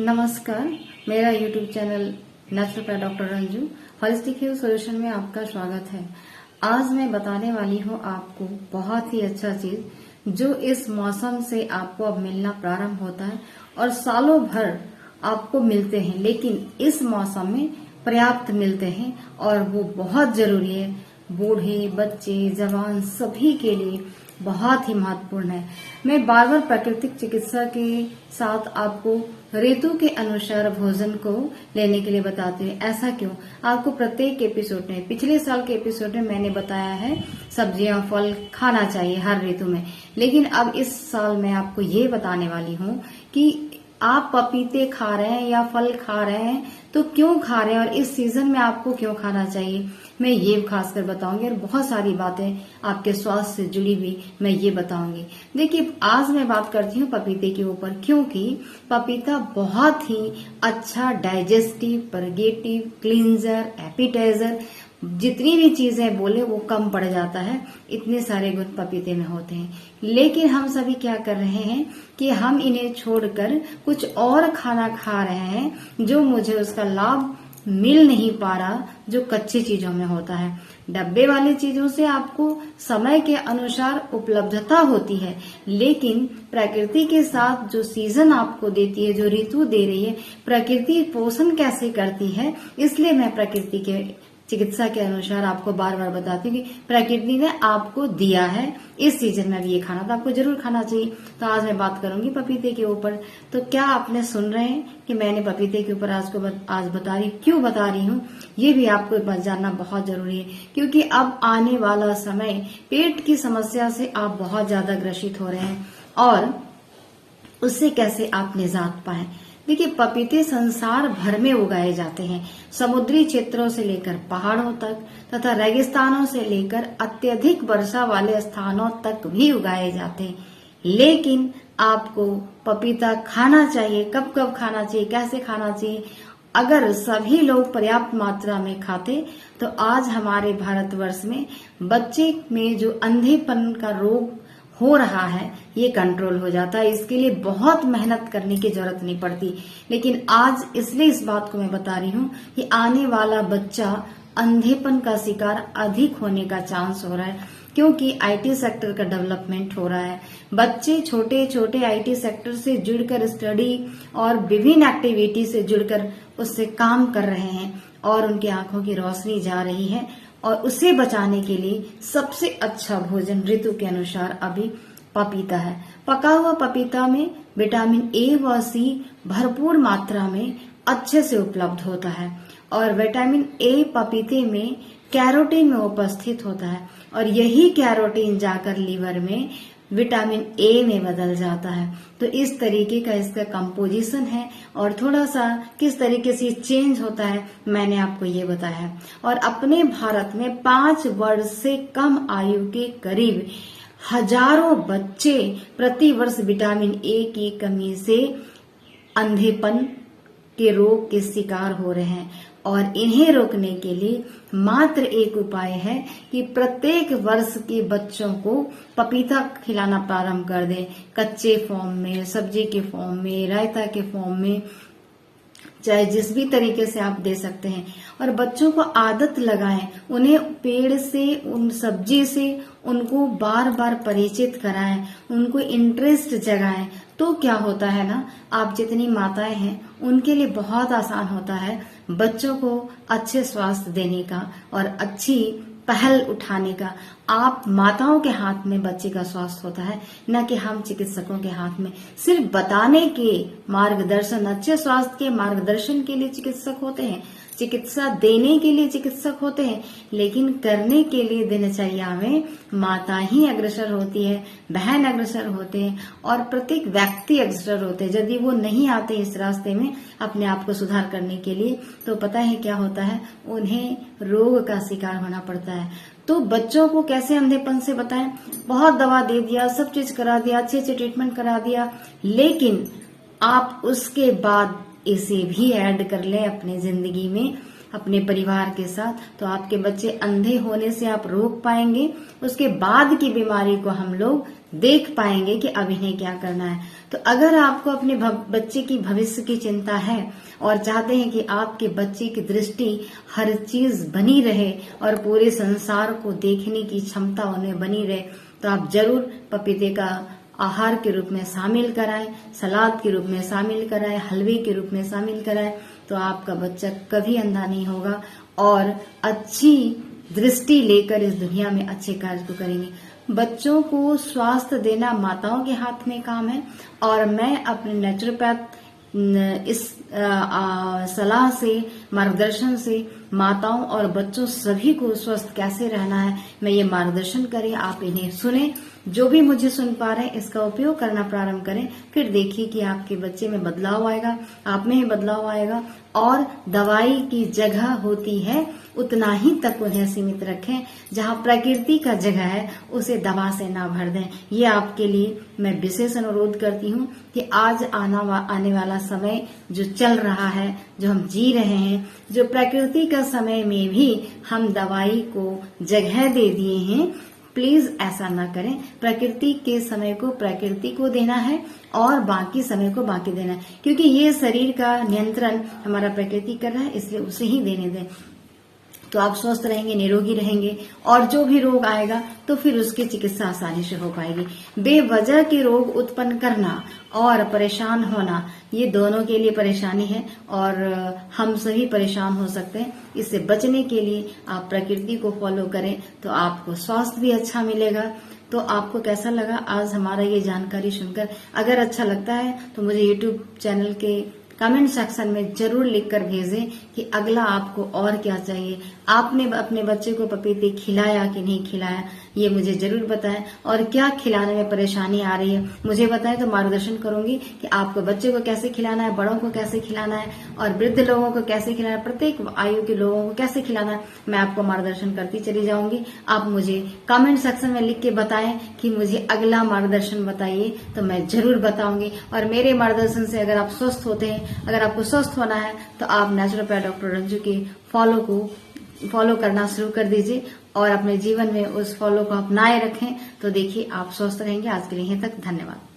नमस्कार, मेरा YouTube channel naturopath doctor Ranju holistic health solution में आपका स्वागत है। आज मैं बताने वाली हूँ आपको बहुत ही अच्छा चीज जो इस मौसम से आपको अब मिलना प्रारंभ होता है और सालों भर आपको मिलते हैं, लेकिन इस मौसम में पर्याप्त मिलते हैं और वो बहुत जरूरी है। बूढ़े, बच्चे, जवान सभी के लिए बहुत ही महत्वपूर्ण है। मैं बार बार प्राकृतिक चिकित्सा के साथ आपको ऋतु के अनुसार भोजन को लेने के लिए बताती हूँ। ऐसा क्यों? आपको प्रत्येक एपिसोड में, पिछले साल के एपिसोड में मैंने बताया है सब्जियां, फल खाना चाहिए हर ऋतु में, लेकिन अब इस साल मैं आपको ये बताने वाली हूँ कि आप पपीते खा रहे हैं या फल खा रहे हैं तो क्यों खा रहे हैं और इस सीजन में आपको क्यों खाना चाहिए, मैं ये खासकर बताऊंगी। और बहुत सारी बातें आपके स्वास्थ्य से जुड़ी हुई मैं ये बताऊंगी। देखिए, आज मैं बात करती हूँ पपीते के ऊपर, क्योंकि पपीता बहुत ही अच्छा डाइजेस्टिव, परगेटिव, क्लींजर, एपिटाइजर, जितनी भी चीजें बोले वो कम पड़ जाता है। इतने सारे गुण पपीते में होते हैं, लेकिन हम सभी क्या कर रहे हैं कि हम इन्हें छोड़कर कुछ और खाना खा रहे हैं जो मुझे उसका लाभ मिल नहीं पा रहा, जो कच्ची चीजों में होता है। डब्बे वाली चीजों से आपको समय के अनुसार उपलब्धता होती है, लेकिन प्रकृति के साथ जो सीजन आपको देती है, जो ऋतु दे रही है, प्रकृति पोषण कैसे करती है, इसलिए मैं प्रकृति के चिकित्सा के अनुसार आपको बार बार बताती हूँ कि प्रकृति ने आपको दिया है, इस सीजन में भी ये खाना तो आपको जरूर खाना चाहिए। तो आज मैं बात करूंगी पपीते के ऊपर। तो क्या आपने सुन रहे हैं कि मैंने पपीते के ऊपर आज बता रही, क्यों बता रही हूँ, ये भी आपको जानना बहुत जरूरी है, क्योंकि अब आने वाला समय पेट की समस्या से आप बहुत ज्यादा ग्रसित हो रहे हैं और उससे कैसे आप निजात पाएं। देखिए, पपीते संसार भर में उगाए जाते हैं, समुद्री क्षेत्रों से लेकर पहाड़ों तक तथा रेगिस्तानों से लेकर अत्यधिक वर्षा वाले स्थानों तक भी उगाए जाते हैं। लेकिन आपको पपीता खाना चाहिए, कब कब खाना चाहिए, कैसे खाना चाहिए। अगर सभी लोग पर्याप्त मात्रा में खाते तो आज हमारे भारतवर्ष में बच्चे में जो अंधेपन का रोग हो रहा है ये कंट्रोल हो जाता है। इसके लिए बहुत मेहनत करने की जरूरत नहीं पड़ती, लेकिन आज इसलिए इस बात को मैं बता रही हूँ कि आने वाला बच्चा अंधेपन का शिकार अधिक होने का चांस हो रहा है, क्योंकि आईटी सेक्टर का डेवलपमेंट हो रहा है। बच्चे छोटे छोटे आईटी सेक्टर से जुड़कर स्टडी और विभिन्न एक्टिविटी से जुड़कर उससे काम कर रहे हैं और उनकी आंखों की रोशनी जा रही है, और उसे बचाने के लिए सबसे अच्छा भोजन ऋतु के अनुसार अभी पपीता है। पका हुआ पपीता में विटामिन ए व सी भरपूर मात्रा में अच्छे से उपलब्ध होता है और विटामिन ए पपीते में कैरोटीन में उपस्थित होता है और यही कैरोटीन जाकर लीवर में विटामिन ए में बदल जाता है। तो इस तरीके का इसका कंपोजिशन है और थोड़ा सा किस तरीके से चेंज होता है मैंने आपको ये बताया है। और अपने भारत में 5 वर्ष से कम आयु के करीब हजारों बच्चे प्रति वर्ष विटामिन ए की कमी से अंधेपन के रोग के शिकार हो रहे हैं और इन्हें रोकने के लिए मात्र एक उपाय है कि प्रत्येक वर्ष के बच्चों को पपीता खिलाना प्रारंभ कर दें, कच्चे फॉर्म में, सब्जी के फॉर्म में, रायता के फॉर्म में, चाहे जिस भी तरीके से आप दे सकते हैं। और बच्चों को आदत लगाएं, उन्हें पेड़ से, उन सब्जी से उनको बार बार परिचित कराएं, उनको इंटरेस्ट जगाएं। तो क्या होता है ना, आप जितनी माताएं हैं उनके लिए बहुत आसान होता है बच्चों को अच्छे स्वास्थ्य देने का और अच्छी पहल उठाने का। आप माताओं के हाथ में बच्चे का स्वास्थ्य होता है, न कि हम चिकित्सकों के हाथ में। सिर्फ बताने के मार्गदर्शन, अच्छे स्वास्थ्य के मार्गदर्शन के लिए चिकित्सक होते हैं, चिकित्सा देने के लिए चिकित्सक होते हैं, लेकिन करने के लिए दिनचर्या में माता ही अग्रसर होती है, बहन अग्रसर होते हैं और प्रत्येक व्यक्ति अग्रसर होते हैं। यदि वो नहीं आते इस रास्ते में अपने आप को सुधार करने के लिए, तो पता है क्या होता है, उन्हें रोग का शिकार होना पड़ता है। तो बच्चों को कैसे अंधेपन से बताएं? बहुत दवा दे दिया, सब चीज करा दिया, अच्छे से ट्रीटमेंट करा दिया, लेकिन आप उसके बाद इसे भी ऐड कर लें अपनी जिंदगी में, अपने परिवार के साथ, तो आपके बच्चे अंधे होने से आप रोक पाएंगे। उसके बाद की बीमारी को हम लोग देख पाएंगे कि अब इन्हें क्या करना है। तो तो अगर आपको अपने बच्चे की भविष्य की चिंता है और चाहते हैं कि आपके बच्चे की दृष्टि हर चीज बनी रहे और पूरे संसार को देखने की क्षमता उन्हें बनी रहे, तो आप जरूर पपीते का आहार के रूप में शामिल कराएं, सलाद के रूप में शामिल कराएं, हलवे के रूप में शामिल कराएं। तो आपका बच्चा कभी अंधा नहीं होगा और अच्छी दृष्टि लेकर इस दुनिया में अच्छे कार्य को करेंगे। बच्चों को स्वास्थ्य देना माताओं के हाथ में काम है और मैं अपने नेचुरोपैथ इस सलाह से, मार्गदर्शन से माताओं और बच्चों सभी को स्वस्थ कैसे रहना है, मैं ये मार्गदर्शन करें, आप इन्हें सुने। जो भी मुझे सुन पा रहे हैं इसका उपयोग करना प्रारंभ करें, फिर देखिए कि आपके बच्चे में बदलाव आएगा, आप में ही बदलाव आएगा। और दवाई की जगह होती है उतना ही तक उन्हें सीमित रखें, जहां प्रकृति का जगह है उसे दवा से ना भर दें। ये आपके लिए मैं विशेष अनुरोध करती हूँ कि आज आने वाला समय जो चल रहा है, जो हम जी रहे हैं, जो प्रकृति का समय में भी हम दवाई को जगह दे दिए हैं, प्लीज ऐसा ना करें। प्रकृति के समय को प्रकृति को देना है और बाकी समय को बाकी देना है, क्योंकि ये शरीर का नियंत्रण हमारा प्रकृति कर रहा है, इसलिए उसे ही देने दें। तो आप स्वस्थ रहेंगे, निरोगी रहेंगे और जो भी रोग आएगा तो फिर उसकी चिकित्सा आसानी से हो पाएगी। बेवजह के रोग उत्पन्न करना और परेशान होना, ये दोनों के लिए परेशानी है और हम सभी परेशान हो सकते हैं। इससे बचने के लिए आप प्रकृति को फॉलो करें तो आपको स्वास्थ्य भी अच्छा मिलेगा। तो आपको कैसा लगा आज हमारा ये जानकारी सुनकर? अगर अच्छा लगता है तो मुझे यूट्यूब चैनल के कमेंट सेक्शन में जरूर लिखकर भेजें कि अगला आपको और क्या चाहिए। आपने अपने बच्चे को पपीते खिलाया कि नहीं खिलाया, ये मुझे जरूर बताएं। और क्या खिलाने में परेशानी आ रही है मुझे बताएं, तो मार्गदर्शन करूंगी कि आपको बच्चे को कैसे खिलाना है, बड़ों को कैसे खिलाना है और वृद्ध लोगों को कैसे खिलाना है, प्रत्येक आयु के लोगों को कैसे खिलाना है, मैं आपको मार्गदर्शन करती चली जाऊंगी। आप मुझे कमेंट सेक्शन में लिख के बताएं कि मुझे अगला मार्गदर्शन बताइए, तो मैं जरूर बताऊंगी। और मेरे मार्गदर्शन से अगर आप स्वस्थ होते हैं, अगर आपको स्वस्थ होना है, तो आप नेचुरोपैथ डॉक्टर रंजू के फॉलो करना शुरू कर दीजिए और अपने जीवन में उस फॉलो को अपनाए रखें। तो देखिए आप स्वस्थ रहेंगे। आज के लिए यहीं तक, धन्यवाद।